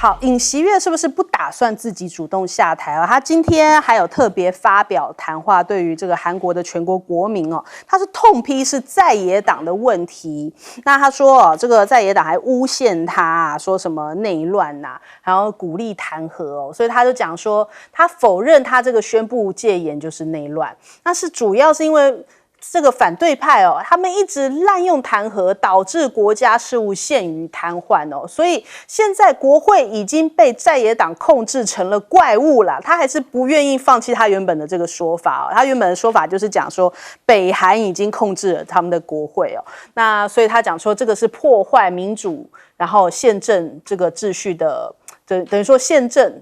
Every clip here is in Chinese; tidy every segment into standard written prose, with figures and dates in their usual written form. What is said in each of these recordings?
好，尹锡悦是不是不打算自己主动下台啊？他今天还有特别发表谈话，对于这个韩国的全国国民哦，他是痛批是在野党的问题。那他说哦，这个在野党还诬陷他啊，说什么内乱呐，然后鼓励弹劾哦，所以他就讲说，他否认他这个宣布戒严就是内乱，那是主要是因为这个反对派哦，他们一直滥用弹劾，导致国家事务陷于瘫痪哦。所以现在国会已经被在野党控制成了怪物了，他还是不愿意放弃他原本的这个说法哦。他原本的说法就是讲说，北韩已经控制了他们的国会哦。那所以他讲说，这个是破坏民主，然后宪政这个秩序的，等于说宪政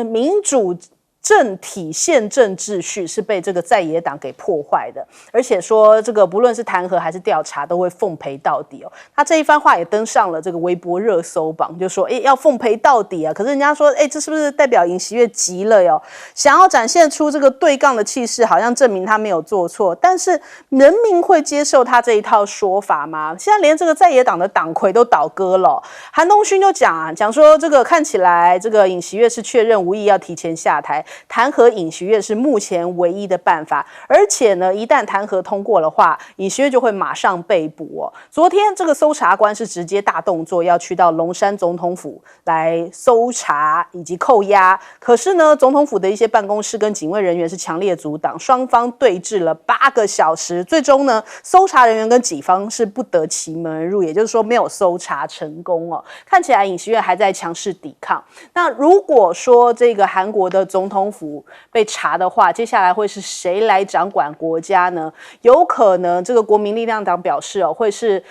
民主。政体宪政秩序是被这个在野党给破坏的，而且说这个不论是弹劾还是调查都会奉陪到底哦。他这一番话也登上了这个微博热搜榜，就说要奉陪到底啊。可是人家说这是不是代表尹锡悦急了哟？想要展现出这个对杠的气势，好像证明他没有做错，但是人民会接受他这一套说法吗？现在连这个在野党的党魁都倒戈了。韩东勋就讲说，这个看起来这个尹锡悦是确认无意要提前下台。弹劾尹锡悦是目前唯一的办法，而且呢，一旦弹劾通过的话，尹锡悦就会马上被捕哦。昨天这个搜查官是直接大动作，要去到龙山总统府来搜查以及扣押，可是呢，总统府的一些办公室跟警卫人员是强烈阻挡，双方对峙了8个小时，最终呢，搜查人员跟警方是不得其门而入，也就是说没有搜查成功哦。看起来尹锡悦还在强势抵抗。那如果说这个韩国的总统府被查的话，接下来会是谁来掌管国家呢？有可能这个国民力量党表示会是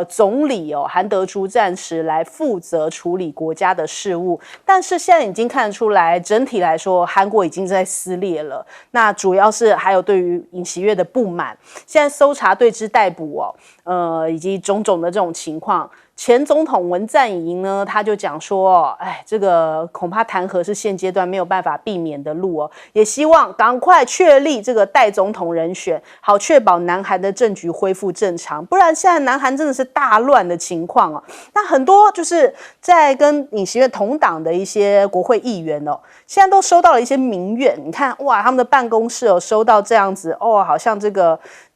总理韩德洙暂时来负责处理国家的事务，但是现在已经看出来，整体来说韩国已经在撕裂了。那主要是还有对于尹锡悦的不满，现在搜查对之逮捕以及种种的这种情况。前总统文在寅呢，他就讲说，这个恐怕弹劾是现阶段没有办法避免的路哦，也希望赶快确立这个代总统人选，好确保南韩的政局恢复正常，不然现在南韩真的是大乱的情况哦。那很多就是在跟尹锡悦同党的一些国会议员哦，现在都收到了一些民怨，你看哇，他们的办公室收到这样子好像这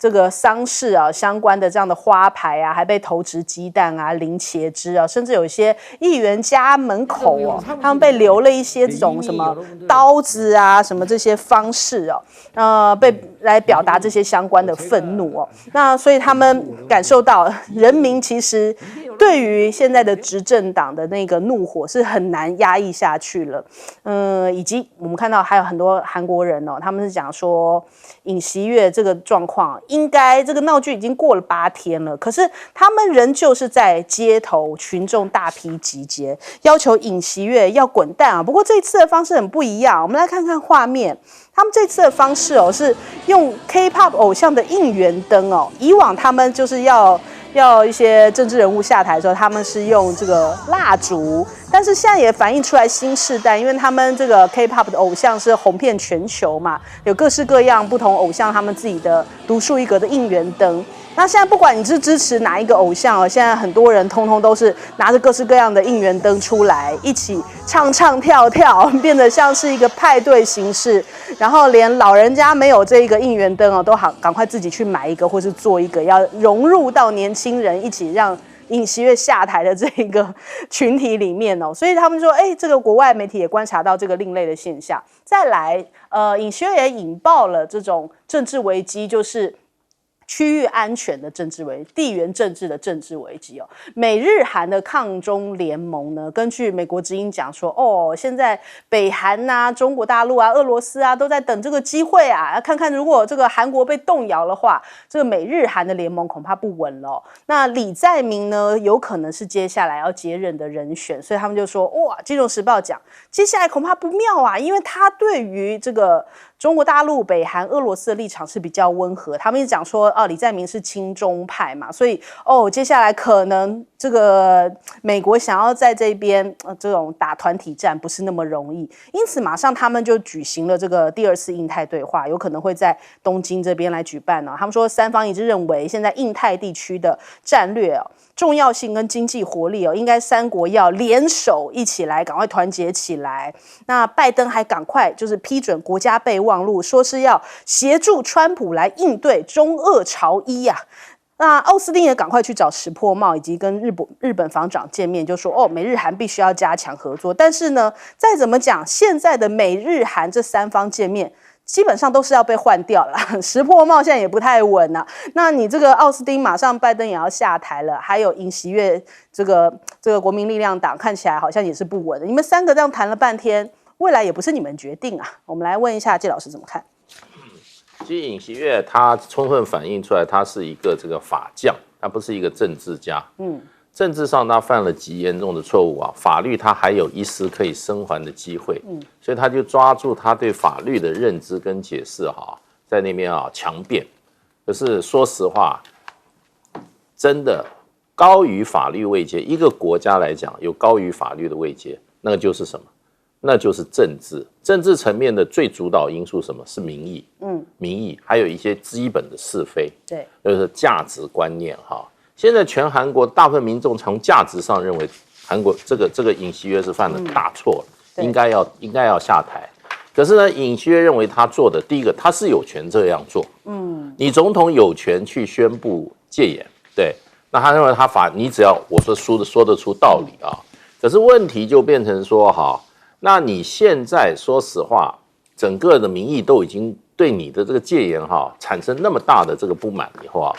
个丧事相关的这样的花牌啊，还被投掷鸡蛋啊、淋茄汁啊，甚至有一些议员家门口他们被留了一些这种什么刀子啊、什么这些方式被来表达这些相关的愤怒那所以他们感受到人民其实对于现在的执政党的那个怒火是很难压抑下去了。以及我们看到还有很多韩国人他们是讲说尹锡悦这个状况，应该这个闹剧已经过了8天了，可是他们仍旧是在街头群众大批集结，要求尹锡悦要滚蛋啊。不过这一次的方式很不一样，我们来看看画面。他们这次的方式是用 K-pop 偶像的应援灯以往他们就是要一些政治人物下台的时候，他们是用这个蜡烛，但是现在也反映出来新世代，因为他们这个 K-pop 的偶像是红遍全球嘛，有各式各样不同偶像他们自己的独树一格的应援灯。那现在不管你是支持哪一个偶像现在很多人通通都是拿着各式各样的应援灯出来，一起唱唱跳跳，变得像是一个派对形式。然后连老人家没有这一个应援灯都好赶快自己去买一个，或是做一个，要融入到年轻人一起让尹锡悦下台的这一个群体里面所以他们说，这个国外媒体也观察到这个另类的现象。再来，尹锡悦也引爆了这种政治危机，就是区域安全的政治危机、地缘政治的政治危机美日韩的抗中联盟呢，根据美国之音讲说，现在北韩啊、中国大陆啊、俄罗斯啊都在等这个机会啊，看看如果这个韩国被动摇的话，这个美日韩的联盟恐怕不稳了那李在明呢，有可能是接下来要接任的人选，所以他们就说，哇，《金融时报》讲接下来恐怕不妙啊，因为他对于这个中国大陆、北韩、俄罗斯的立场是比较温和，他们一直讲说，李在明是亲中派嘛，所以接下来可能这个美国想要在这边这种打团体战不是那么容易，因此马上他们就举行了这个第2次印太对话，有可能会在东京这边来举办他们说三方一致认为，现在印太地区的战略重要性跟经济活力应该3国要联手一起来，赶快团结起来。那拜登还赶快就是批准国家备忘录，说是要协助川普来应对中俄朝伊那奥斯汀也赶快去找石破茂以及跟日本防长见面，就说美日韩必须要加强合作。但是呢，再怎么讲，现在的美日韩这3方见面，基本上都是要被换掉了。石破茂现在也不太稳那你这个奥斯汀马上拜登也要下台了，还有尹锡悦这个国民力量党看起来好像也是不稳的。你们3个这样谈了半天，未来也不是你们决定我们来问一下季老师怎么看？其实尹锡悦他充分反映出来，他是一个这个法将，他不是一个政治家。政治上他犯了极严重的错误法律他还有一丝可以生还的机会。所以他就抓住他对法律的认知跟解释在那边强辩。可是说实话，真的高于法律位阶，一个国家来讲有高于法律的位阶，那个就是什么？那就是政治。政治层面的最主导因素什么？是民意。民意还有一些基本的是非，对，就是价值观念现在全韩国大部分民众从价值上认为韩国这个尹锡悦是犯了大错，应该要下台。可是呢，尹锡悦认为他做的第一个，他是有权这样做。你总统有权去宣布戒严，对。那他认为你只要我说得出道理可是问题就变成说那你现在说实话，整个的民意都已经对你的这个戒严产生那么大的这个不满以后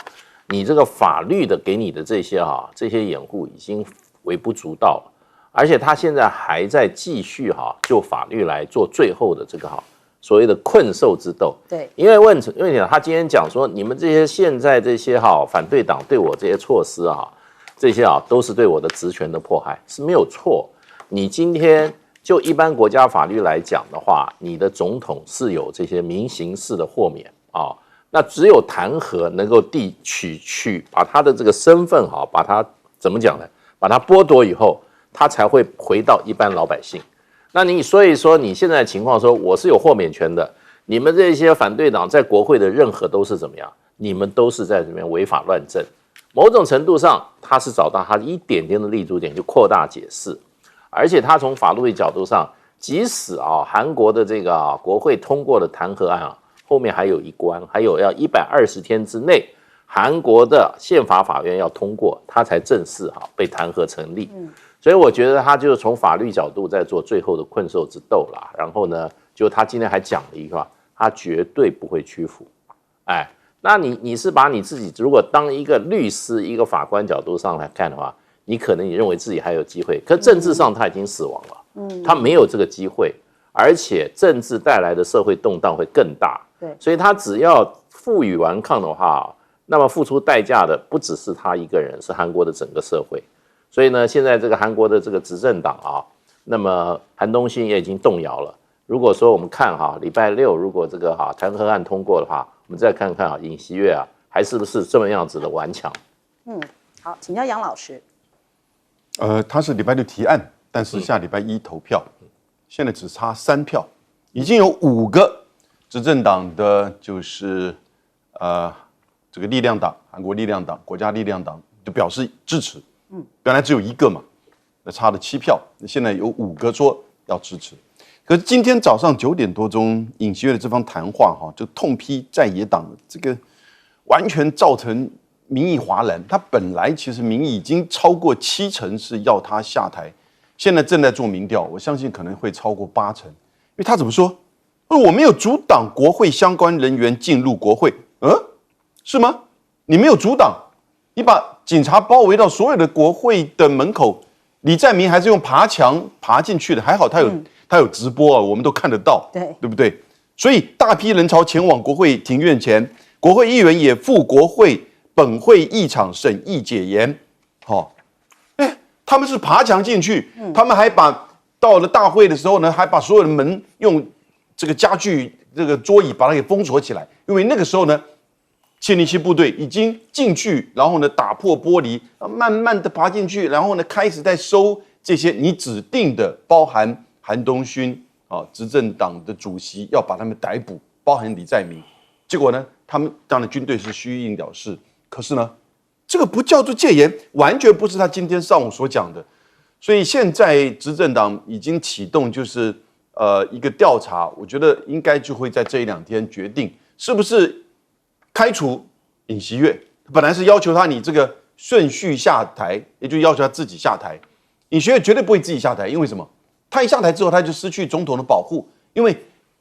你这个法律的给你的这些掩护已经微不足道了，而且他现在还在继续就法律来做最后的这个所谓的困兽之斗。对，因为他今天讲说，你们这些现在这些反对党对我这些措施这些都是对我的职权的迫害，是没有错。你今天就一般国家法律来讲的话，你的总统是有这些民刑事的豁免那只有弹劾能够把他的这个身份把他怎么讲呢？把他剥夺以后，他才会回到一般老百姓。那所以说你现在的情况说我是有豁免权的，你们这些反对党在国会的任何都是怎么样？你们都是在这边违法乱政。某种程度上，他是找到他一点点的立足点，就扩大解释。而且他从法律的角度上，即使韩国的这个国会通过的弹劾案后面还有一关，还有要120天之内，韩国的宪法法院要通过，他才正式被弹劾成立。所以我觉得他就是从法律角度在做最后的困兽之斗啦。然后呢，就他今天还讲了一句话，他绝对不会屈服。那你是把你自己如果当一个律师、一个法官角度上来看的话，你可能你认为自己还有机会，可政治上他已经死亡了，他没有这个机会，而且政治带来的社会动荡会更大，对，所以他只要负隅顽抗的话，那么付出代价的不只是他一个人，是韩国的整个社会。所以呢，现在这个韩国的这个执政党那么韩东勋也已经动摇了。如果说我们看礼拜6如果这个弹劾案通过的话，我们再看看尹锡悦还是不是这么样子的顽强。好，请教杨老师。他是礼拜6提案，但是下礼拜1投票，现在只差3票，已经有5个执政党的就是这个力量党、韩国力量党、国家力量党就表示支持。原来只有1个嘛，那差了7票，现在有5个说要支持。可是今天早上9点多钟，尹锡悦的这番谈话就痛批在野党这个完全造成民意哗然。他本来其实民意已经超过70%是要他下台，现在正在做民调，我相信可能会超过80%。因为他怎么说？我没有阻挡国会相关人员进入国会，是吗？你没有阻挡，你把警察包围到所有的国会的门口，李在明还是用爬墙爬进去的，还好他有直播我们都看得到，对不对？所以大批人潮前往国会庭院前，国会议员也赴国会本会议场审议解严。他们是爬墙进去，他们还到了大会的时候呢，还把所有的门用这个家具这个桌椅把它给封锁起来，因为那个时候呢，707部队已经进去，然后呢打破玻璃，慢慢的爬进去，然后呢开始在收这些你指定的，包含韩东勋执政党的主席要把他们逮捕，包含李在明。结果呢，他们当然军队是虚应了事，可是呢，这个不叫做戒严，完全不是他今天上午所讲的。所以现在执政党已经启动，就是一个调查，我觉得应该就会在这1-2天决定是不是开除尹锡悦。本来是要求他你这个顺序下台，也就要求他自己下台。尹锡悦绝对不会自己下台，因为什么？他一下台之后，他就失去总统的保护，因为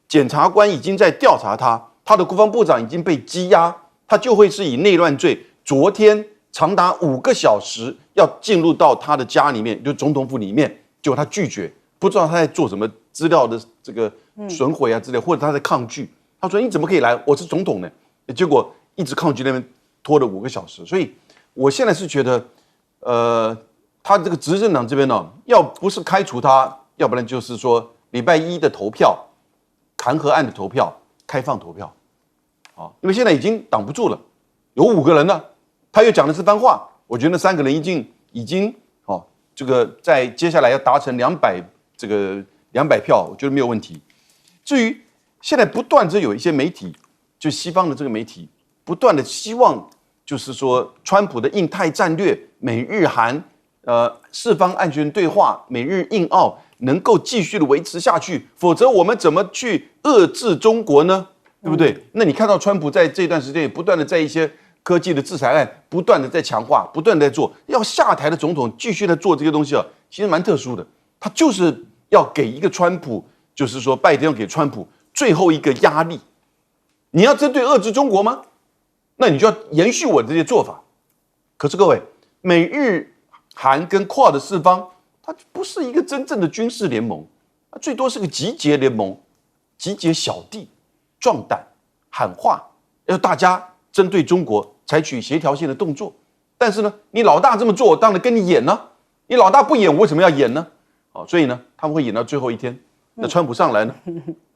检察官已经在调查他，他的国防部长已经被羁押，他就会是以内乱罪。昨天长达5个小时要进入到他的家里面，就总统府里面，结果他拒绝，不知道他在做什么资料的这个损毁啊之类，或者他在抗拒。他说：“你怎么可以来？我是总统呢。”结果一直抗拒那边拖了5个小时。所以我现在是觉得，他这个执政党这边呢，要不是开除他，要不然就是说礼拜1的投票，弹劾案的投票开放投票，因为现在已经挡不住了，有5个人了。他又讲了这番话，我觉得那3个人已经这个在接下来要达成200票，我觉得没有问题。至于现在不断有一些媒体，就西方的这个媒体，不断的希望就是说，川普的印太战略、美日韩四方安全对话、美日印澳能够继续的维持下去，否则我们怎么去遏制中国呢？对不对？那你看到川普在这段时间也不断的在一些科技的制裁案不断的在强化，不断的在做，要下台的总统继续在做这些东西其实蛮特殊的。他就是要给一个川普，就是说拜登要给川普最后一个压力。你要针对遏制中国吗？那你就要延续我的这些做法。可是各位，美日韩跟Quad四方，它不是一个真正的军事联盟，它最多是个集结联盟，集结小弟，壮胆喊话，要大家针对中国采取协调性的动作。但是呢，你老大这么做，我当然跟你演呢。你老大不演，我为什么要演呢？所以呢，他们会演到最后一天。那川普上来呢，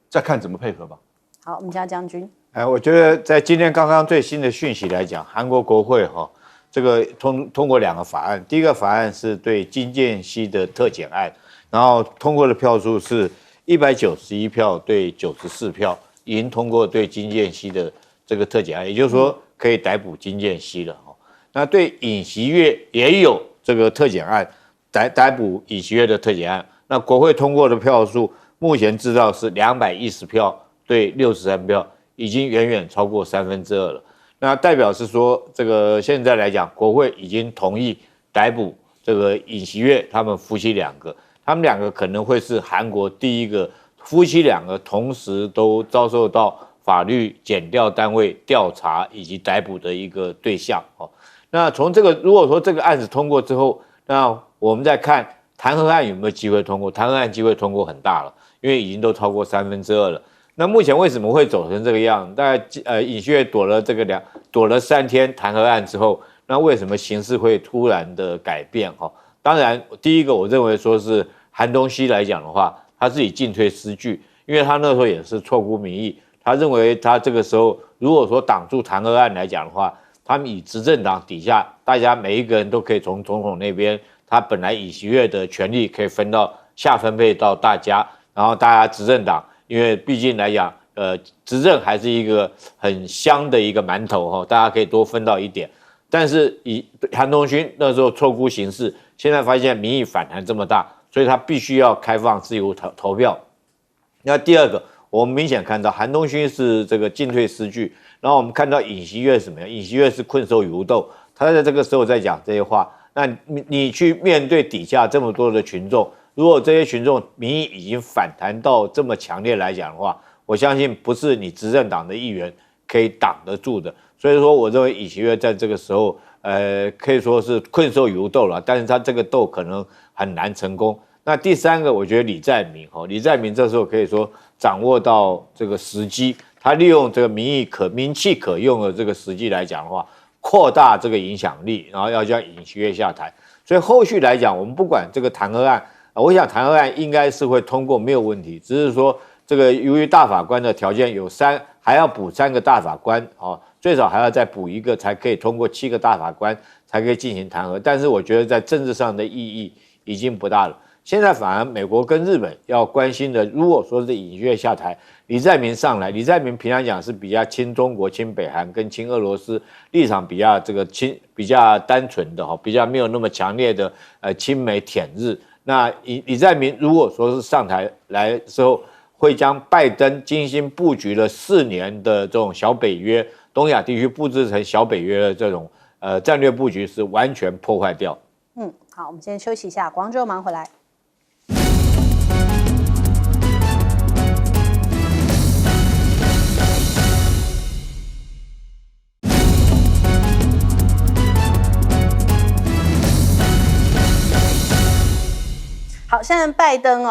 再看怎么配合吧。好，我们家将军。我觉得在今天刚刚最新的讯息来讲，韩国国会这个通过2个法案，第一个法案是对金建熙的特检案，然后通过的票数是191票对94票，已经通过对金建熙的这个特检案，也就是说可以逮捕金建熙了。那对尹锡悦也有这个特检案，逮捕尹锡悦的特检案。那国会通过的票数目前知道是210票对63票，已经远远超过2/3了。那代表是说，这个现在来讲，国会已经同意逮捕这个尹锡悦他们夫妻2个，他们2个可能会是韩国第一个夫妻2个同时都遭受到法律检调单位调查以及逮捕的一个对象。那从这个，如果说这个案子通过之后，那我们再看弹劾案有没有机会通过？弹劾案机会通过很大了，因为已经都超过2/3了。那目前为什么会走成这个样？大概尹锡悦躲了3天弹劾案之后，那为什么形势会突然的改变？当然，第一个我认为说是韩东熙来讲的话，他自己进退失据，因为他那时候也是错估民意，他认为他这个时候如果说挡住弹劾案来讲的话，他们以执政党底下大家每一个人都可以从总统那边，他本来尹锡悦的权利可以下分配到大家，然后大家执政党。因为毕竟来讲，执政还是一个很香的一个馒头大家可以多分到一点。但是以韩东勋那时候错估形势，现在发现民意反弹这么大，所以他必须要开放自由投票。那第二个，我们明显看到韩东勋是这个进退失据，然后我们看到尹锡悦什么样？尹锡悦是困兽犹斗，他在这个时候在讲这些话，那你去面对底下这么多的群众。如果这些群众民意已经反弹到这么强烈来讲的话，我相信不是你执政党的议员可以挡得住的。所以说，我认为尹锡悦在这个时候，可以说是困兽犹斗了，但是他这个斗可能很难成功。那第3个，我觉得李在明这时候可以说掌握到这个时机，他利用这个名气可用的这个时机来讲的话，扩大这个影响力，然后要叫尹锡悦下台。所以后续来讲，我们不管这个弹劾案。我想弹劾案应该是会通过，没有问题，只是说这个由于大法官的条件有还要补3个大法官哦，最少还要再补1个，才可以通过7个大法官才可以进行弹劾。但是我觉得在政治上的意义已经不大了。现在反而美国跟日本要关心的，如果说是尹锡悦下台，李在明上来，李在明平常讲是比较亲中国、亲北韩跟亲俄罗斯，立场比较比较单纯的比较没有那么强烈的亲美舔日。那李在明如果说是上台来之后，会将拜登精心布局了4年的这种小北约、东亚地区布置成小北约的这种战略布局是完全破坏掉。好，我们先休息一下，广州马上回来。好，现在拜登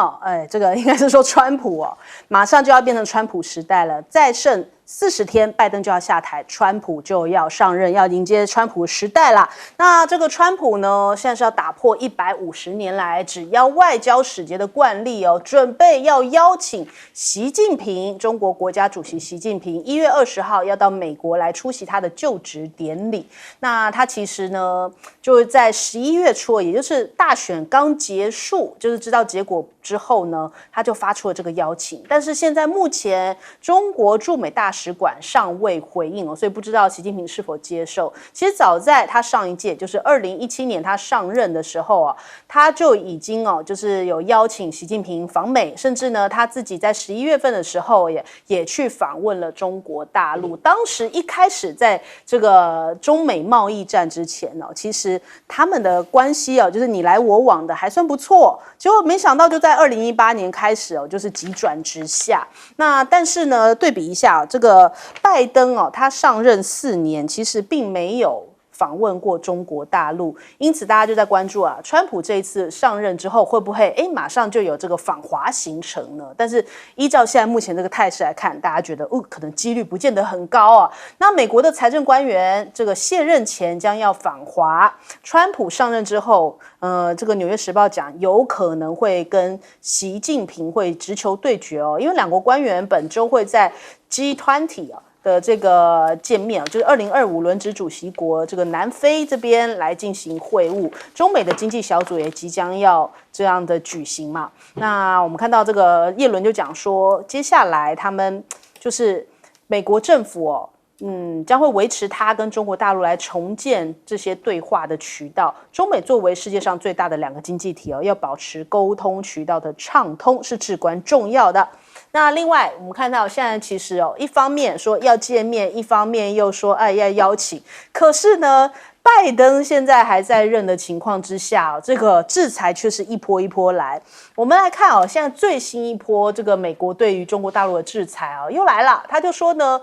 这个应该是说川普马上就要变成川普时代了，再剩40天，拜登就要下台，川普就要上任，要迎接川普时代啦。那这个川普呢，现在是要打破150年来只邀外交使节的惯例准备要邀请习近平，中国国家主席习近平1月20号要到美国来出席他的就职典礼。那他其实呢，就是在11月初，也就是大选刚结束，就是知道结果之后呢，他就发出了这个邀请。但是现在目前中国驻美大使馆尚未回应所以不知道习近平是否接受。其实早在他上一届，就是2017年他上任的时候他就已经就是有邀请习近平访美，甚至呢他自己在11月份的时候也去访问了中国大陆。当时一开始在这个中美贸易战之前其实他们的关系就是你来我往的还算不错，结果没想到就在2018年开始就是急转直下。那但是呢，对比一下这个拜登他上任4年，其实并没有访问过中国大陆，因此大家就在关注川普这一次上任之后会不会马上就有这个访华行程呢？但是依照现在目前这个态势来看，大家觉得可能几率不见得很高那美国的财政官员这个卸任前将要访华，川普上任之后这个《纽约时报》讲有可能会跟习近平会直球对决因为两国官员本周会在 G20的这个见面，就是2025轮值主席国这个南非这边来进行会晤，中美的经济小组也即将要这样的举行嘛。那我们看到这个叶伦就讲说，接下来他们就是美国政府将会维持他跟中国大陆来重建这些对话的渠道。中美作为世界上最大的2个经济体要保持沟通渠道的畅通是至关重要的。那另外我们看到现在其实一方面说要见面，一方面又说要邀请，可是呢拜登现在还在任的情况之下这个制裁却是一波一波来。我们来看现在最新一波这个美国对于中国大陆的制裁又来了。他就说呢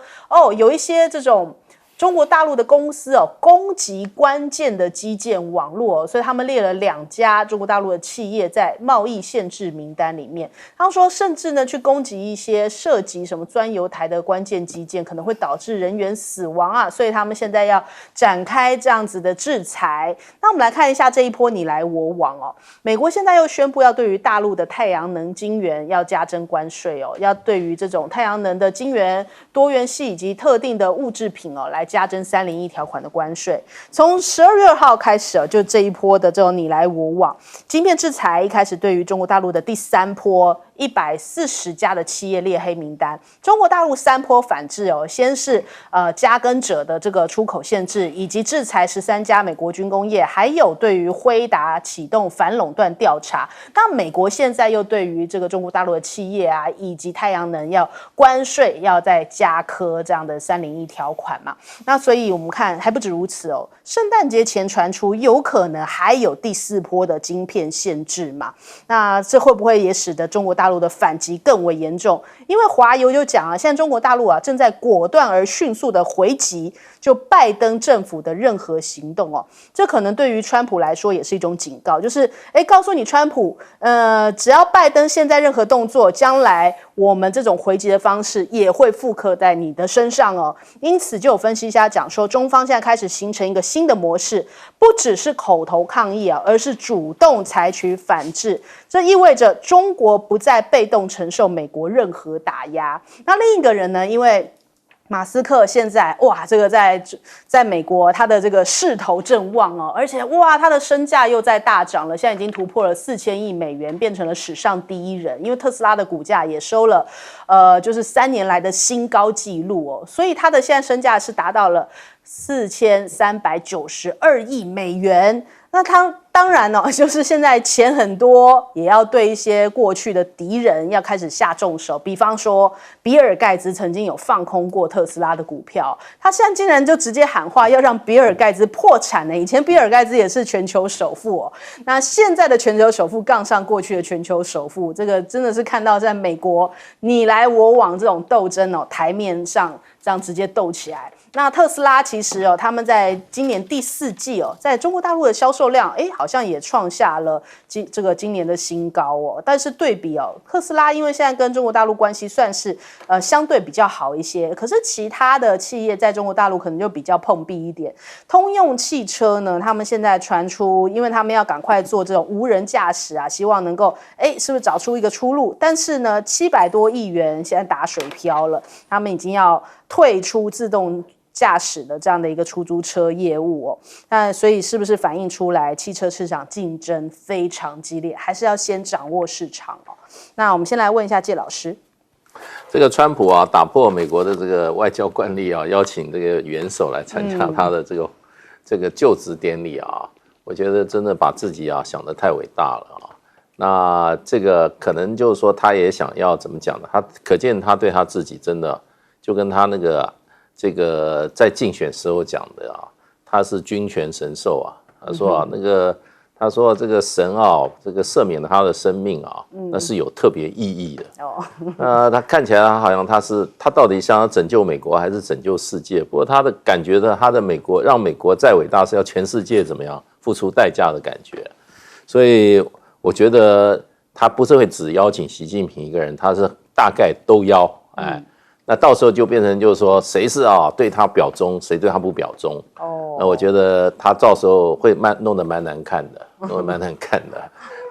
有一些这种中国大陆的公司攻击关键的基建网络所以他们列了2家中国大陆的企业在贸易限制名单里面。他们说甚至呢去攻击一些涉及什么钻油台的关键基建，可能会导致人员死亡所以他们现在要展开这样子的制裁。那我们来看一下这一波你来我往美国现在又宣布要对于大陆的太阳能晶圆要加征关税要对于这种太阳能的晶圆、多元系以及特定的物制品来加征301条款的关税。从12月2号开始就这一波的这种你来我往晶片制裁，一开始对于中国大陆的第3波140家的企业列黑名单。中国大陆3波反制先是加耕者的这个出口限制，以及制裁13家美国军工业，还有对于辉达启动反垄断调查。那美国现在又对于这个中国大陆的企业以及太阳能要关税，要再加科这样的301条款嘛。那所以我们看还不止如此圣诞节前传出有可能还有第4波的晶片限制嘛。那这会不会也使得中国大陆的反击更为严重？因为华油就讲现在中国大陆正在果断而迅速的回击就拜登政府的任何行动这可能对于川普来说也是一种警告，就是告诉你川普只要拜登现在任何动作，将来我们这种回击的方式也会复刻在你的身上因此就有分析家讲说，中方现在开始形成一个新的模式，不只是口头抗议而是主动采取反制。这意味着中国不再在被动承受美国任何打压。那另一个人呢，因为马斯克现在哇，这个在美国他的这个势头正旺哦，而且哇，他的身价又在大涨了，现在已经突破了4000亿美元，变成了史上第一人。因为特斯拉的股价也收了就是3年来的新高纪录哦，所以他的现在身价是达到了4392亿美元。那他当然哦，就是现在钱很多，也要对一些过去的敌人要开始下重手。比方说，比尔盖茨曾经有放空过特斯拉的股票，他现在竟然就直接喊话要让比尔盖茨破产呢。以前比尔盖茨也是全球首富哦，那现在的全球首富杠上过去的全球首富，这个真的是看到在美国你来我往这种斗争哦，台面上这样直接斗起来。那特斯拉其实哦，他们在今年第4季哦，在中国大陆的销售量，好像也创下了今年的新高哦。但是对比哦，特斯拉因为现在跟中国大陆关系算是相对比较好一些，可是其他的企业在中国大陆可能就比较碰壁一点。通用汽车呢，他们现在传出，因为他们要赶快做这种无人驾驶啊，希望能够是不是找出一个出路？但是呢，700多亿元现在打水漂了，他们已经要退出自动驾驶的这样的一个出租车业务哦。那所以是不是反映出来汽车市场竞争非常激烈，还是要先掌握市场哦？那我们先来问一下介老师，这个川普啊，打破美国的这个外交惯例啊，邀请这个元首来参加他的这个就职典礼啊，我觉得真的把自己啊想得太伟大了啊。那这个可能就是说，他也想要怎么讲呢？他可见他对他自己真的就跟他那个这个在竞选时候讲的啊，他是君权神授啊。他说啊，他说这个神啊，这个赦免了他的生命啊，那是有特别意义的。他看起来好像他到底想要拯救美国还是拯救世界？不过他的感觉的，他的美国让美国再伟大是要全世界怎么样付出代价的感觉。所以我觉得他不是会只邀请习近平一个人，他是大概都邀。那到时候就变成就是说，谁是对他表忠，谁对他不表忠。那我觉得他到时候会弄得蛮难看的，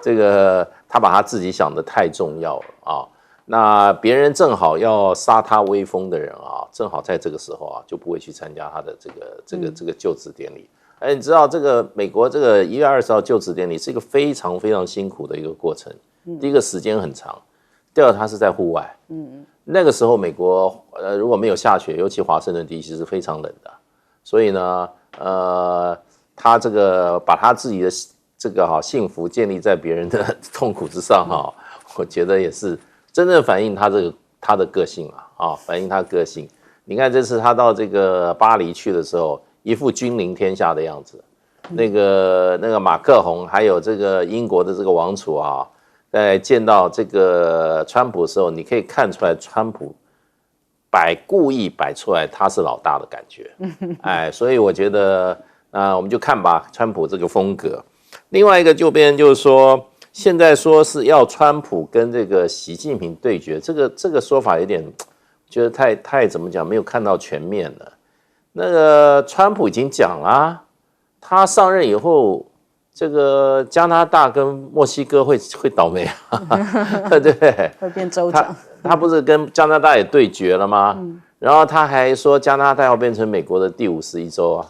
这个他把他自己想得太重要了啊。那别人正好要杀他威风的人啊，正好在这个时候啊，就不会去参加他的这个就职典礼。你知道这个美国这个1月20号就职典礼是一个非常非常辛苦的一个过程。第一个时间很长，第二他是在户外。那个时候美国如果没有下雪，尤其华盛顿地区是非常冷的，所以呢他这个把他自己的这个幸福建立在别人的痛苦之上我觉得也是真正反映他的个性反映他的个性。你看这次他到这个巴黎去的时候，一副君临天下的样子。那个马克宏还有这个英国的这个王储在见到这个川普的时候，你可以看出来川普故意摆出来他是老大的感觉。所以我觉得我们就看吧，川普这个风格。另外一个就变就是说，现在说是要川普跟这个习近平对决，这个说法有点觉得太怎么讲，没有看到全面了。那个川普已经讲啦，他上任以后，这个加拿大跟墨西哥会倒霉对不对？会变州长。他不是跟加拿大也对决了吗？然后他还说加拿大要变成美国的第51州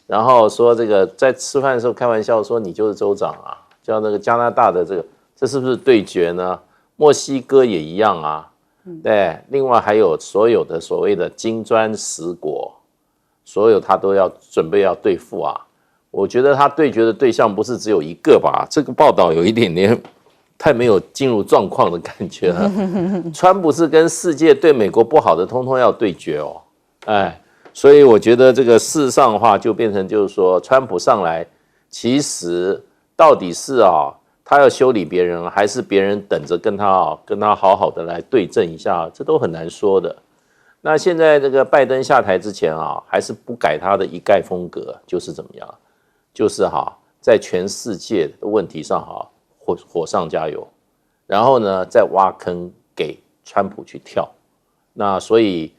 然后说这个在吃饭的时候开玩笑说你就是州长叫那个加拿大的这是不是对决呢？墨西哥也一样对，另外还有所有的所谓的金砖10国，所有他都要准备要对付我觉得他对决的对象不是只有一个吧？这个报道有一点点太没有进入状况的感觉了。川普是跟世界对美国不好的通通要对决所以我觉得这个事实上的话就变成就是说，川普上来其实到底是他要修理别人，还是别人等着跟他好好的来对阵一下，这都很难说的。那现在这个拜登下台之前还是不改他的一概风格，就是怎么样？就是在全世界的问题上火上加油，然后呢再挖坑给川普去跳。那所以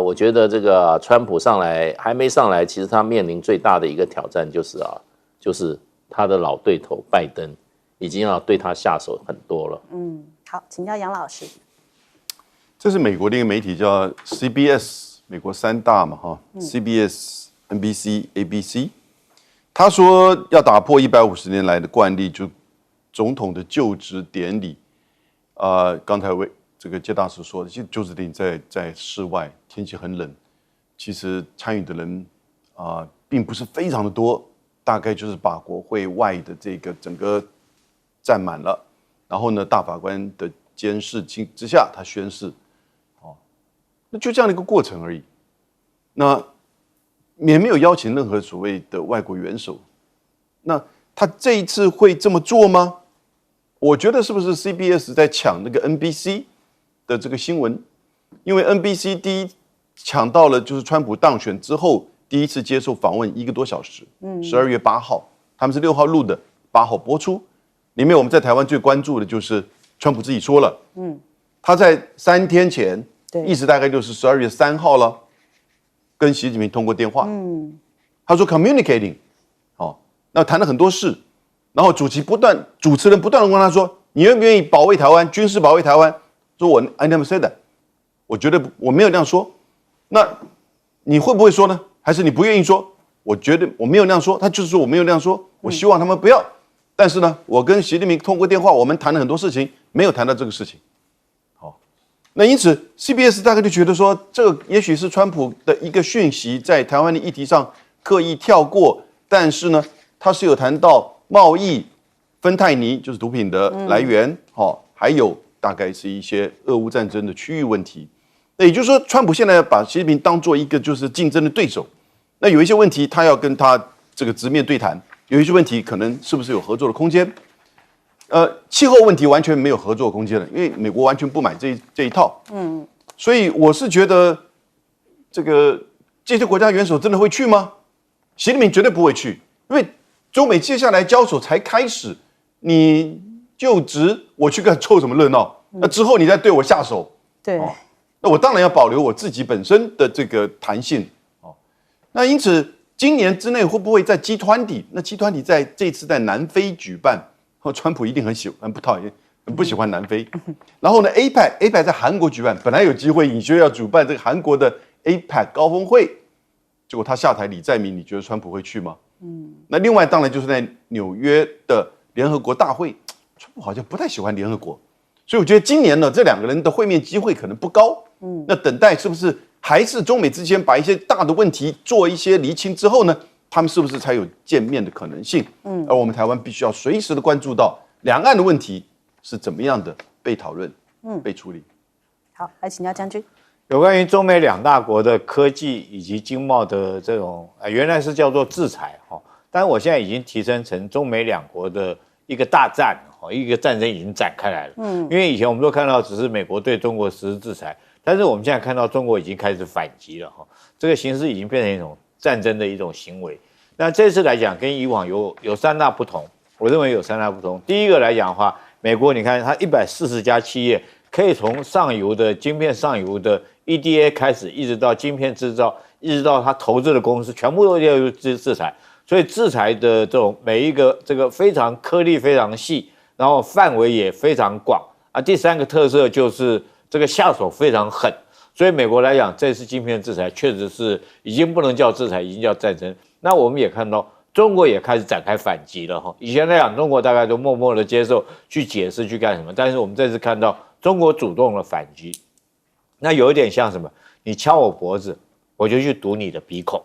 我觉得这个川普上来还没上来，其实他面临最大的一个挑战就是他的老对头拜登已经要对他下手很多了。好，请教杨老师。这是美国的一个媒体叫 CBS， 美国三大嘛哈，CBS、NBC、ABC。他说要打破150年来的惯例，就总统的就职典礼。刚才这个谢大使说的，其实就职典礼在室外，天气很冷，其实参与的人并不是非常的多，大概就是把国会外的这个整个占满了，然后呢，大法官的监视之下，他宣誓，那就这样的一个过程而已。那也没有邀请任何所谓的外国元首。那他这一次会这么做吗？我觉得是不是 CBS 在抢那个 NBC 的这个新闻？因为 NBC 第一抢到了就是川普当选之后第一次接受访问1个多小时，12月8号，他们是6号录的，8号播出。里面我们在台湾最关注的就是川普自己说了，他在3天前，意思大概就是12月3号了，跟习近平通过电话，他说 communicating， 那谈了很多事，然后主持人不断的问他说，你愿不愿意保卫台湾，军事保卫台湾？说I never said that， 我觉得我没有那样说。那你会不会说呢？还是你不愿意说？我觉得我没有那样说，他就是说我没有那样说，我希望他们不要。但是呢，我跟习近平通过电话，我们谈了很多事情，没有谈到这个事情。那因此 CBS 大概就觉得说，这个也许是川普的一个讯息，在台湾的议题上刻意跳过，但是呢，他是有谈到贸易、芬太尼就是毒品的来源，还有大概是一些俄乌战争的区域问题。那也就是说，川普现在把习近平当做一个就是竞争的对手。那有一些问题他要跟他这个直面对谈，有一些问题可能是不是有合作的空间？气候问题完全没有合作空间了，因为美国完全不买这一套。所以我是觉得这些国家元首真的会去吗？习近平绝对不会去，因为中美接下来交手才开始，你就职我去跟凑什么热闹？那之后你再对我下手，对，那我当然要保留我自己本身的这个弹性。那因此今年之内会不会在G20？那G20在这次在南非举办，川普一定很不讨厌，很不喜欢南非。然后呢 ，APEC 在韩国举办，本来有机会尹锡悦要主办这个韩国的 APEC 高峰会，结果他下台李在明，你觉得川普会去吗？那另外当然就是在纽约的联合国大会，川普好像不太喜欢联合国，所以我觉得今年呢，这两个人的会面机会可能不高。那等待是不是还是中美之间把一些大的问题做一些厘清之后呢，他们是不是才有见面的可能性？而我们台湾必须要随时的关注到两岸的问题是怎么样的被讨论、被处理。好，来请教将军。有关于中美两大国的科技以及经贸的这种，原来是叫做制裁哈，但我现在已经提升成中美两国的一个大战，一个战争已经展开来了。因为以前我们都看到只是美国对中国实施制裁，但是我们现在看到中国已经开始反击了哈，这个形势已经变成一种战争的一种行为。那这次来讲，跟以往有三大不同，我认为有三大不同。第一个来讲的话，美国你看它140家企业可以从上游的晶片上游的 EDA 开始，一直到晶片制造，一直到它投资的公司，全部都要制裁。所以制裁的这种每一个这个非常颗粒非常细，然后范围也非常广啊。第三个特色就是这个下手非常狠。所以美国来讲，这次晶片制裁确实是已经不能叫制裁，已经叫战争。那我们也看到中国也开始展开反击了哈。以前来讲，中国大概都默默的接受，去解释，去干什么。但是我们这次看到中国主动的反击，那有一点像什么？你敲我脖子，我就去堵你的鼻孔。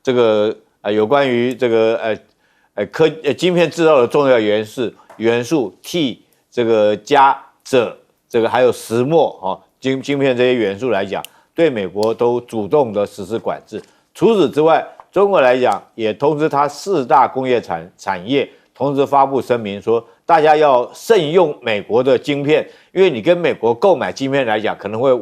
这个有关于这个晶片制造的重要元素 T 这个镓锗这个还有石墨晶片这些元素来讲，对美国都主动的实施管制。除此之外，中国来讲也通知它4大工业产业，同时发布声明说，大家要慎用美国的晶片，因为你跟美国购买晶片来讲，可能会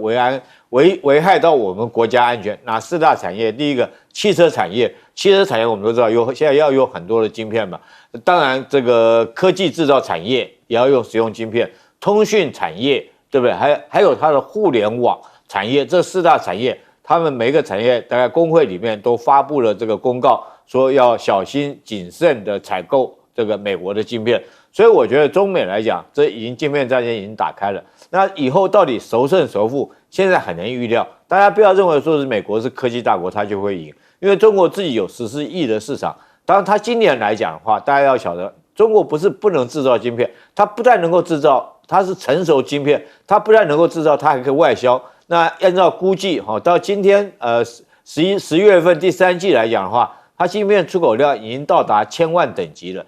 危害到我们国家安全。哪4大产业？第一个，汽车产业。汽车产业我们都知道现在要用很多的晶片嘛，当然这个科技制造产业也要使用晶片，通讯产业对不对？还有它的互联网产业，这4大产业，他们每个产业大概工会里面都发布了这个公告，说要小心谨慎的采购这个美国的晶片。所以我觉得中美来讲，这已经晶片战线已经打开了。那以后到底孰胜孰负，现在很难预料。大家不要认为说是美国是科技大国，它就会赢，因为中国自己有14亿的市场。当然，它今年来讲的话，大家要晓得，中国不是不能制造晶片，它不但能够制造，它是成熟晶片，它不但能够制造，它还可以外销。那按照估计，到今天10月份第3季来讲的话，它晶片出口量已经到达1000万等级了。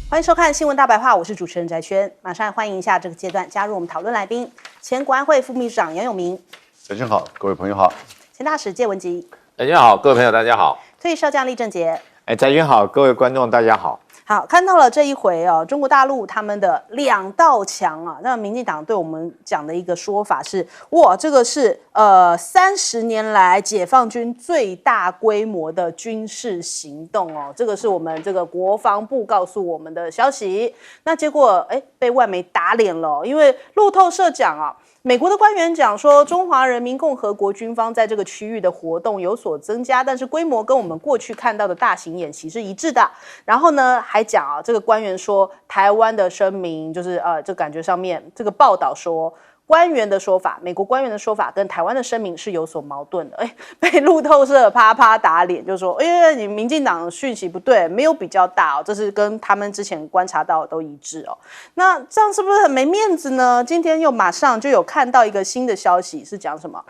欢迎收看《新闻大白话》，我是主持人翟轩。马上欢迎一下这个阶段加入我们讨论来宾，前国安会副秘书长杨永明。早上好，各位朋友好。前大使谢文吉。大家好，各位朋友大家好。退役少将厉正杰。翟轩好，各位观众大家好。好，看到了这一回哦，中国大陆他们的2道墙啊，那民进党对我们讲的一个说法是，哇，这个是30年来解放军最大规模的军事行动哦，这个是我们这个国防部告诉我们的消息。那结果被外媒打脸了，因为路透社讲啊。美国的官员讲说，中华人民共和国军方在这个区域的活动有所增加，但是规模跟我们过去看到的大型演习是一致的。然后呢，还讲啊，这个官员说，台湾的声明就是这感觉上面这个报道说。官员的说法，美国官员的说法跟台湾的声明是有所矛盾的。被路透社啪啪打脸，就说，你民进党的讯息不对，没有比较大哦，这是跟他们之前观察到的都一致哦。那这样是不是很没面子呢？今天又马上就有看到一个新的消息，是讲什么？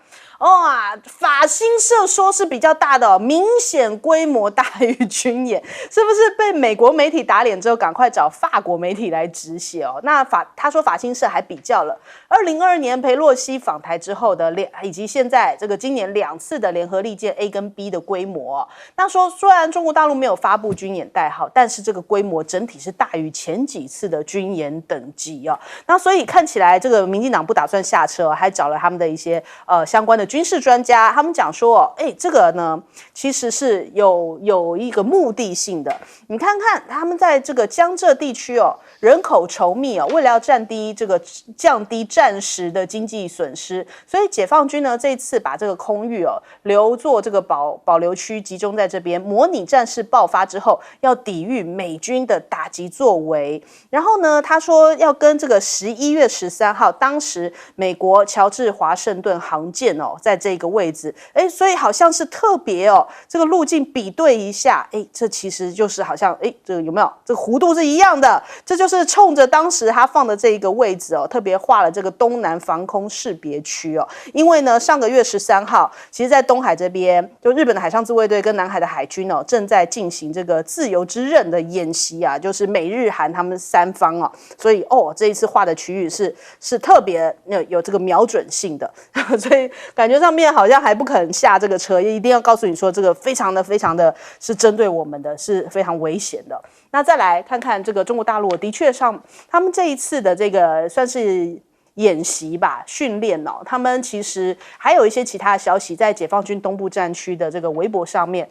法新社说是比较大的哦，明显规模大于军演，是不是被美国媒体打脸之后，赶快找法国媒体来止血哦？那他说法新社还比较了2022年裴洛西访台之后的以及现在这个今年2次的联合利剑 A 跟 B 的规模哦。那说虽然中国大陆没有发布军演代号，但是这个规模整体是大于前几次的军演等级哦。那所以看起来这个民进党不打算下车还找了他们的一些相关的军事专家，他们讲说，这个呢其实是有一个目的性的。你看看他们在这个江浙地区哦，人口稠密哦，为了要降低战时的经济损失，所以解放军呢这一次把这个空域哦留作这个保留区，集中在这边，模拟战事爆发之后要抵御美军的打击作为。然后呢，他说要跟这个11月13号当时美国乔治华盛顿航舰哦在这个位置，所以好像是特别哦这个路径比对一下，这其实就是好像这个有没有这个弧度是一样的，这就是冲着当时他放的这一个位置哦，特别画了这个东南防空识别区哦。因为呢，上个月13号，其实在东海这边，就日本的海上自卫队跟南海的海军哦，正在进行这个自由之刃的演习啊，就是美日韩他们3方哦，所以这一次画的区域是特别有这个瞄准性的，所以感觉上面好像还不肯下这个车，一定要告诉你说这个非常的是针对我们的，是非常危险的。那再来看看这个中国大陆，的确上他们这一次的这个算是演习吧，训练哦，他们其实还有一些其他的消息，在解放军东部战区的这个微博上面。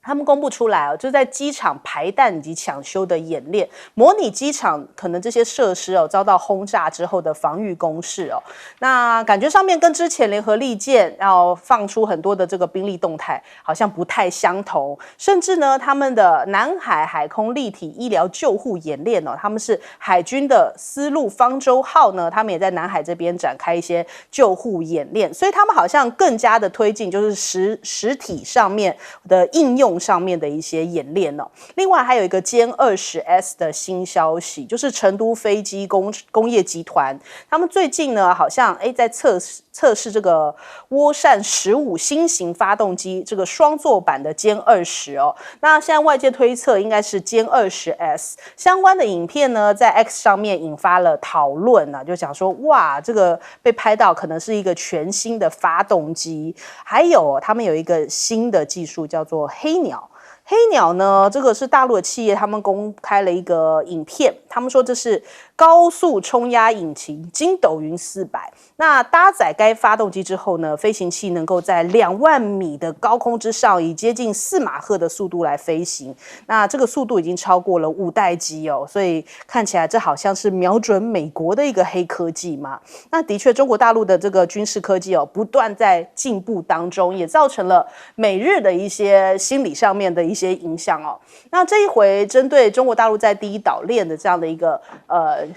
他们公布出来就在机场排弹以及抢修的演练，模拟机场可能这些设施遭到轰炸之后的防御工事哦。那感觉上面跟之前联合利剑要放出很多的这个兵力动态好像不太相同，甚至呢，他们的南海海空立体医疗救护演练他们是海军的丝路方舟号呢，他们也在南海这边展开一些救护演练，所以他们好像更加的推进就是实体上面的应用上面的一些演练哦。另外还有一个歼20S 的新消息，就是成都飞机工业集团，他们最近呢好像在测试这个涡扇15新型发动机这个双座版的歼20哦。那现在外界推测应该是歼20S相关的影片呢，在 X 上面引发了讨论就讲说哇，这个被拍到可能是一个全新的发动机，还有他们有一个新的技术叫做黑鸟。黑鸟呢，这个是大陆的企业，他们公开了一个影片，他们说这是高速冲压引擎筋斗云400。那搭载该发动机之后呢，飞行器能够在20000米的高空之上，以接近4马赫的速度来飞行。那这个速度已经超过了5代机哦，所以看起来这好像是瞄准美国的一个黑科技嘛。那的确，中国大陆的这个军事科技哦，不断在进步当中，也造成了美日的一些心理上面的一些影响哦。那这一回针对中国大陆在第一岛链的这样的一个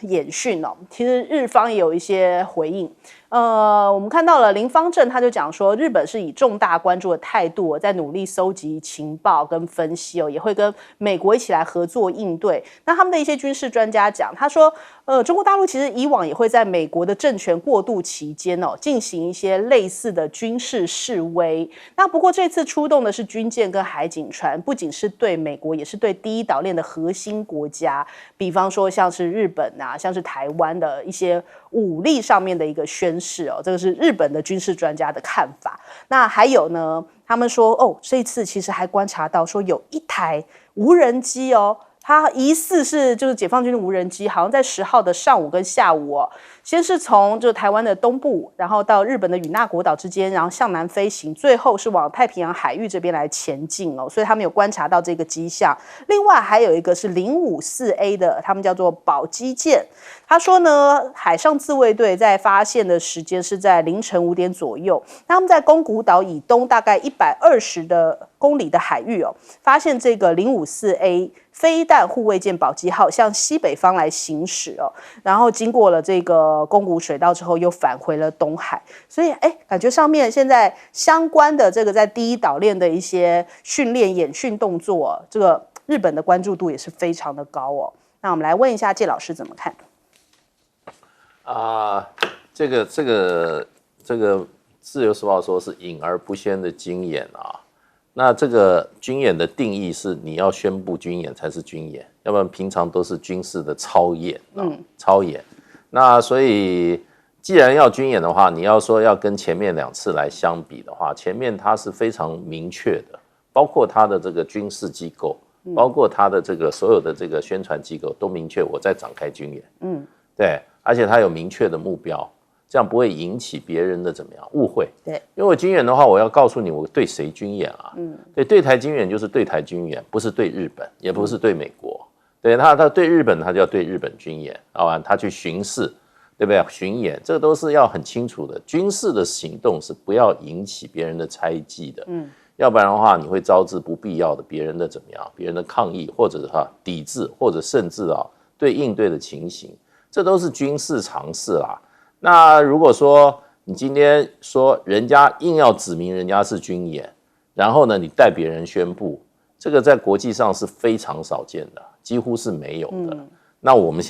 演训哦，其实日方也有一些回应。我们看到了林方正他就讲说，日本是以重大关注的态度在努力搜集情报跟分析哦，也会跟美国一起来合作应对。那他们的一些军事专家讲，他说，中国大陆其实以往也会在美国的政权过渡期间哦，进行一些类似的军事示威。那不过这次出动的是军舰跟海警船，不仅是对美国，也是对第一岛链的核心国家，比方说像是日本啊，像是台湾的一些武力上面的一个宣示哦，这个是日本的军事专家的看法。那还有呢，他们说哦，这一次其实还观察到说有一台无人机哦，它疑似是就是解放军的无人机，好像在10号的上午跟下午哦，先是从就台湾的东部，然后到日本的与那国岛之间，然后向南飞行，最后是往太平洋海域这边来前进哦，所以他们有观察到这个迹象。另外还有一个是054A 的，他们叫做宝鸡舰。他说呢，海上自卫队在发现的时间是在凌晨5点左右，他们在宫古岛以东大概120公里的海域哦，发现这个054A 飞弹护卫舰宝鸡号向西北方来行驶哦，然后经过了这个宫古水道之后，又返回了东海。所以感觉上面现在相关的这个在第一岛链的一些训练演训动作哦，这个日本的关注度也是非常的高哦。那我们来问一下介老师怎么看？这个自由时报说是隐而不宣的军演啊。那这个军演的定义是你要宣布军演才是军演，要不然平常都是军事的操演操演。那所以既然要军演的话，你要说要跟前面2次来相比的话，前面它是非常明确的，包括它的这个军事机构，包括它的这个所有的这个宣传机构都明确我在展开军演，对，而且它有明确的目标。这样不会引起别人的怎么样误会？对，因为我军演的话，我要告诉你我对谁军演啊？对台军演就是对台军演，不是对日本，也不是对美国。对他对日本，他就要对日本军演，他去巡视，对不对？巡演这个都是要很清楚的。军事的行动是不要引起别人的猜忌的，要不然的话，你会招致不必要的别人的怎么样？别人的抗议或者是抵制，或者甚至对应对的情形，这都是军事常识啦。那如果说你今天说人家硬要指明人家是军演，然后呢你代别人宣布，这个在国际上是非常少见的，几乎是没有的。那我们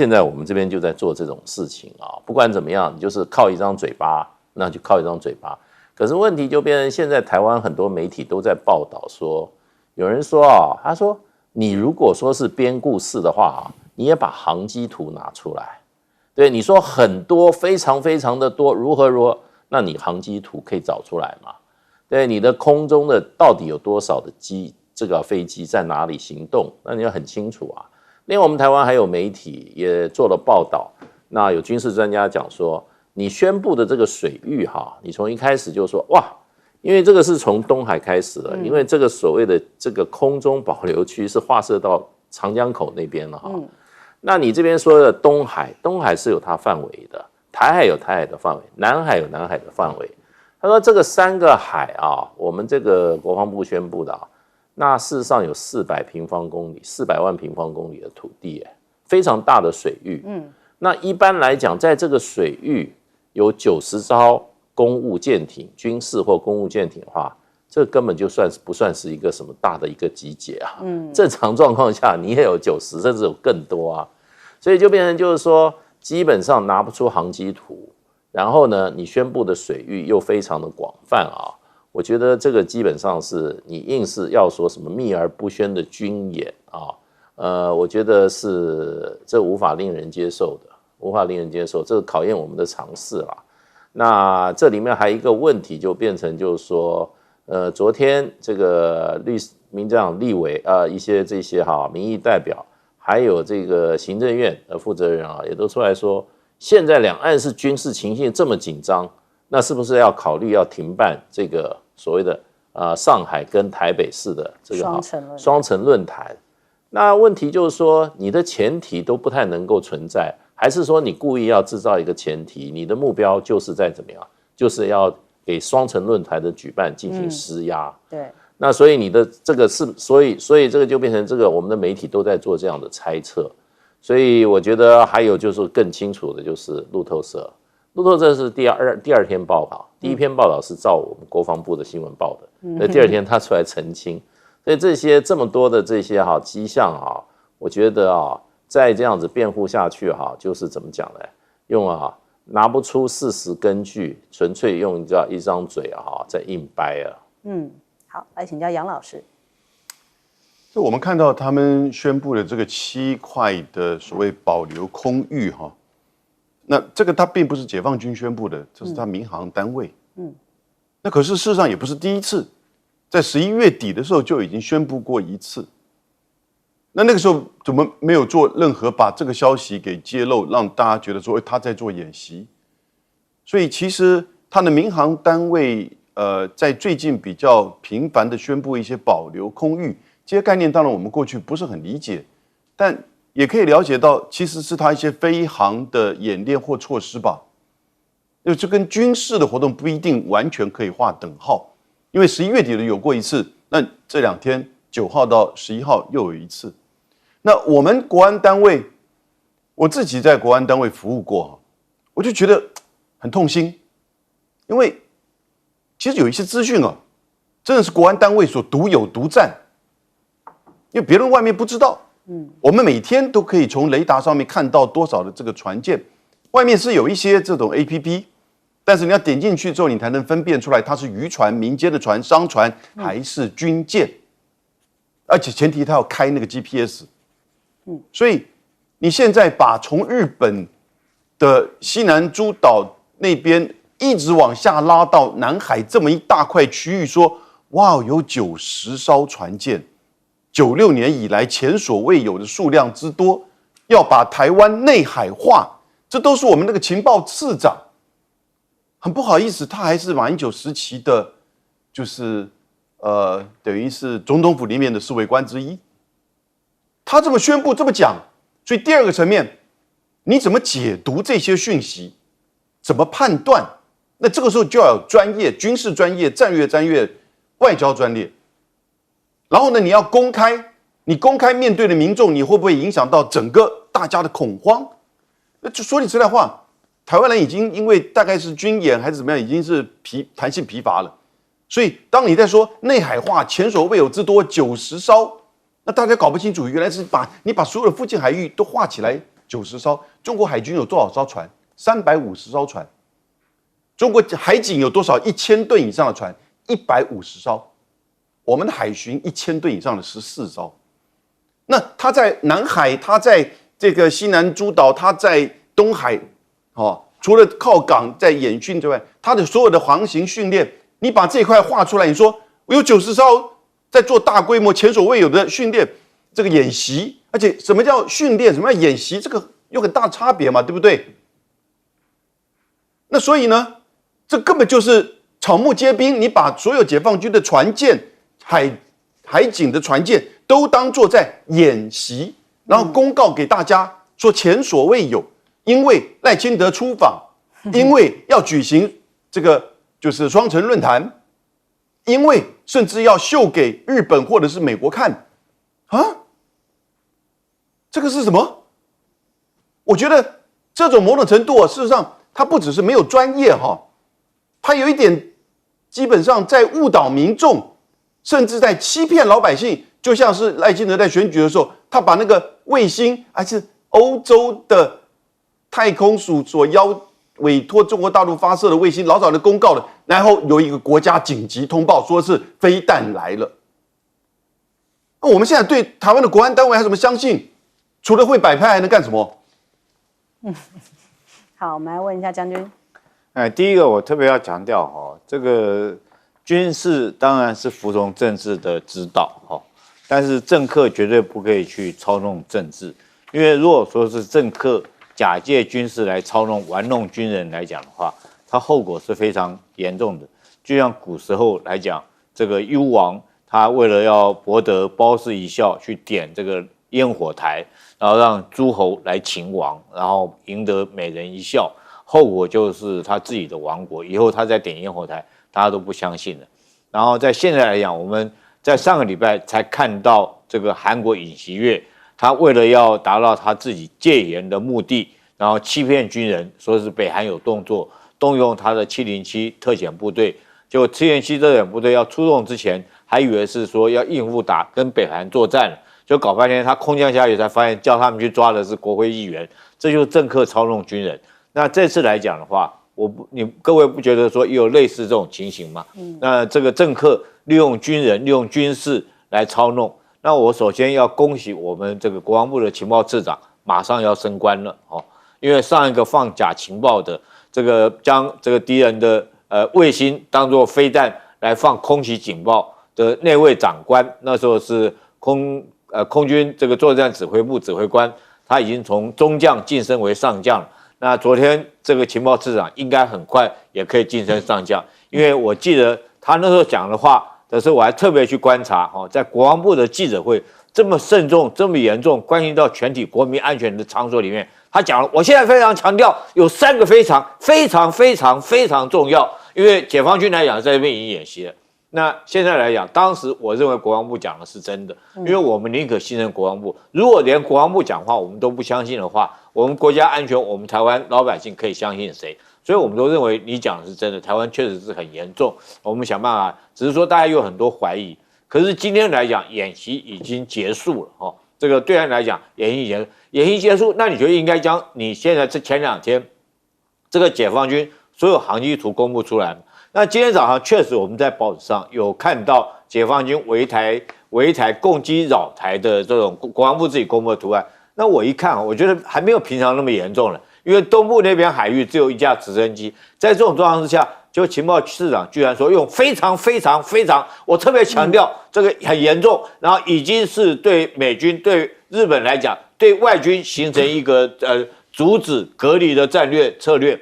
这边就在做这种事情啊，不管怎么样，你就是靠一张嘴巴，那就靠一张嘴巴。可是问题就变成现在台湾很多媒体都在报道说，有人说他说你如果说是编故事的话你也把航机图拿出来。对，你说很多非常非常的多，如何，那你航机图可以找出来吗？对，你的空中的到底有多少的这个飞机在哪里行动，那你要很清楚啊。另外我们台湾还有媒体也做了报道，那有军事专家讲说，你宣布的这个水域你从一开始就说哇，因为这个是从东海开始的，因为这个所谓的这个空中保留区是划设到长江口那边了那你这边说的东海是有它范围的，台海有台海的范围，南海有南海的范围。他说这个3个海我们这个国防部宣布的那事实上有400平方公里，400万平方公里的土地，非常大的水域。那一般来讲，在这个水域有90艘公务舰艇，军事或公务舰艇的话，这根本就不算是一个什么大的一个集结正常状况下你也有90甚至有更多所以就变成就是说基本上拿不出航机图，然后呢你宣布的水域又非常的广泛我觉得这个基本上是你硬是要说什么秘而不宣的军演我觉得是这无法令人接受的，无法令人接受，这个考验我们的常识啦。那这里面还有一个问题就变成就是说昨天这个民进党立委一些这些民意代表，还有这个行政院的负责人也都出来说，现在两岸是军事情形这么紧张，那是不是要考虑要停办这个所谓的上海跟台北市的这个双城论坛？那问题就是说，你的前提都不太能够存在，还是说你故意要制造一个前提，你的目标就是在怎么样，就是要给双城论坛的举办进行施压？对。那所以你的这个是，所以这个就变成这个我们的媒体都在做这样的猜测。所以我觉得还有就是更清楚的就是路透社是第二天报道，第一篇报道是照我们国防部的新闻报的，那第二天他出来澄清。所以这么多的这些迹象我觉得再这样子辩护下去就是怎么讲呢？用拿不出事实根据，纯粹用一张嘴在硬掰啊。好，来请教杨老师。就我们看到他们宣布的这个7块的所谓保留空域那这个它并不是解放军宣布的，这是他民航单位。那可是事实上也不是第一次，在11月底的时候就已经宣布过一次。那个时候怎么没有做任何把这个消息给揭露，让大家觉得说他在做演习？所以其实他的民航单位在最近比较频繁的宣布一些保留空域。这些概念当然我们过去不是很理解，但也可以了解到，其实是他一些飞航的演练或措施吧。因为这跟军事的活动不一定完全可以划等号，因为11月底的有过一次，那这2天9号到11号又有一次。那我们国安单位，我自己在国安单位服务过，我就觉得很痛心，因为其实有一些资讯真的是国安单位所独有独占。因为别人外面不知道，我们每天都可以从雷达上面看到多少的这个船舰，外面是有一些这种 APP， 但是你要点进去之后，你才能分辨出来它是渔船、民间的船、商船还是军舰，而且前提它要开那个 GPS。所以你现在把从日本的西南诸岛那边一直往下拉到南海这么一大块区域，说哇，有90艘船舰。96年以来前所未有的数量之多，要把台湾内海化，这都是我们那个情报次长。很不好意思，他还是马英九时期的，就是等于是总统府里面的侍卫官之一。他这么宣布，这么讲，所以第二个层面，你怎么解读这些讯息，怎么判断？那这个时候就要有专业，军事专业、战略专业、外交专业。然后呢，你要公开，你公开面对的民众，你会不会影响到整个大家的恐慌？那就说句实在话，台湾人已经因为大概是军演还是怎么样，已经是弹性疲乏了。所以当你在说内海化前所未有之多90艘，那大家搞不清楚，原来是你把所有的附近海域都画起来90艘。中国海军有多少艘船？350艘船。中国海警有多少1000吨以上的船？150艘。我们的海巡1000吨以上的14艘，那他在南海，他在这个西南诸岛，他在东海，除了靠港在演训之外，他的所有的航行训练，你把这块画出来，你说我有90艘在做大规模前所未有的训练，这个演习，而且什么叫训练，什么叫演习，这个有很大差别嘛，对不对？那所以呢，这根本就是草木皆兵，你把所有解放军的船舰。海警的船舰都当作在演习，然后公告给大家说前所未有，因为赖清德出访，因为要举行这个就是双城论坛，因为甚至要秀给日本或者是美国看这个是什么？我觉得这种某种程度事实上它不只是没有专业它有一点基本上在误导民众。甚至在欺骗老百姓，就像是赖清德在选举的时候，他把那个卫星还是欧洲的太空署所委托中国大陆发射的卫星，老早的公告了，然后有一个国家紧急通报，说是飞弹来了。那我们现在对台湾的国安单位还怎么相信？除了会摆拍，还能干什么？好，我们来问一下将军。第一个我特别要强调这个。军事当然是服从政治的指导但是政客绝对不可以去操弄政治，因为如果说是政客假借军事来操弄、玩弄军人来讲的话，它后果是非常严重的。就像古时候来讲，这个幽王他为了要博得褒姒一笑，去点这个烟火台，然后让诸侯来秦王，然后赢得美人一笑，后果就是他自己的亡国。以后他再点烟火台，大家都不相信了。然后在现在来讲，我们在上个礼拜才看到这个韩国尹锡悦，他为了要达到他自己戒严的目的，然后欺骗军人，说是北韩有动作，动用他的707特遣部队。结果707特遣部队要出动之前，还以为是说要应付跟北韩作战了，就搞半天他空降下去才发现，叫他们去抓的是国会议员，这就是政客操弄军人。那这次来讲的话，各位不觉得说也有类似这种情形吗？那这个政客利用军人、利用军事来操弄。那我首先要恭喜我们这个国防部的情报次长马上要升官了哦，因为上一个放假情报的这个将这个敌人的卫星当作飞弹来放空袭警报的那位长官，那时候是空军这个作战指挥部指挥官，他已经从中将晋升为上将了。那昨天这个情报次长应该很快也可以晋升上将，因为我记得他那时候讲的话的时候，我还特别去观察在国防部的记者会这么慎重、这么严重，关系到全体国民安全的场所里面，他讲了，我现在非常强调有3个非常重要，因为解放军来讲在这边已经演习了。那现在来讲，当时我认为国防部讲的是真的，因为我们宁可信任国防部。如果连国防部讲话我们都不相信的话，我们国家安全，我们台湾老百姓可以相信谁？所以我们都认为你讲的是真的，台湾确实是很严重，我们想办法，只是说大家有很多怀疑。可是今天来讲，演习已经结束了这个对岸来讲，演习结束，那你就应该将你现在前2天这个解放军所有航机图公布出来。那今天早上确实我们在报纸上有看到解放军围台攻击扰台的这种国防部自己公布的图案。那我一看我觉得还没有平常那么严重了，因为东部那边海域只有1架直升机，在这种状况之下，就情报次长居然说用非常，我特别强调这个很严重，然后已经是对美军、对日本来讲，对外军形成一个阻止隔离的战略策略。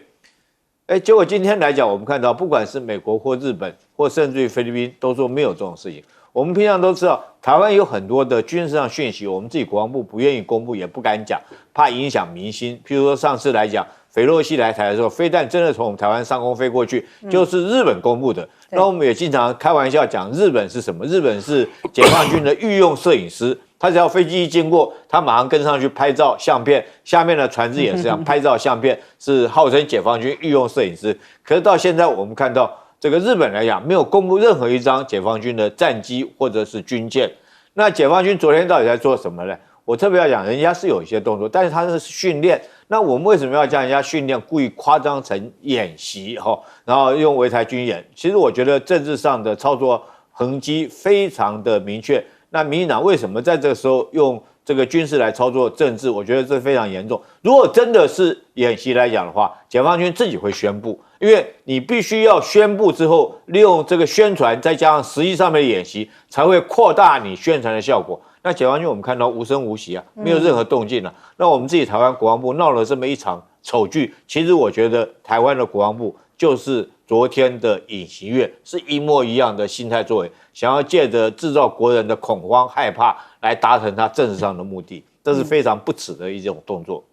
结果今天来讲，我们看到不管是美国或日本，或甚至于菲律宾，都说没有这种事情。我们平常都知道，台湾有很多的军事上讯息，我们自己国防部不愿意公布，也不敢讲，怕影响民心。譬如说上次来讲，裴洛西来台的时候，飞弹真的从我们台湾上空飞过去，就是日本公布的。那我们也经常开玩笑讲，日本是什么？日本是解放军的御用摄影师。他只要飞机一经过，他马上跟上去拍照相片，下面的船只也是这样拍照相片，是号称解放军御用摄影师。可是到现在我们看到，这个日本来讲没有公布任何一张解放军的战机或者是军舰。那解放军昨天到底在做什么呢？我特别要讲，人家是有一些动作，但是他是训练。那我们为什么要将人家训练故意夸张成演习然后用围台军演？其实我觉得政治上的操作痕迹非常的明确。那民进党为什么在这个时候用这个军事来操作政治？我觉得这非常严重。如果真的是演习来讲的话，解放军自己会宣布，因为你必须要宣布之后，利用这个宣传，再加上实际上面的演习，才会扩大你宣传的效果。那解放军我们看到无声无息啊，没有任何动静啊。那我们自己台湾国防部闹了这么一场丑剧，其实我觉得台湾的国防部就是昨天的尹锡悦是一模一样的心态作为，想要借着制造国人的恐慌害怕来达成他政治上的目的，这是非常不耻的一种动作。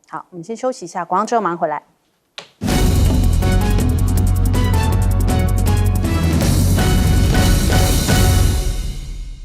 好，我们先休息一下，广告之后马上回来。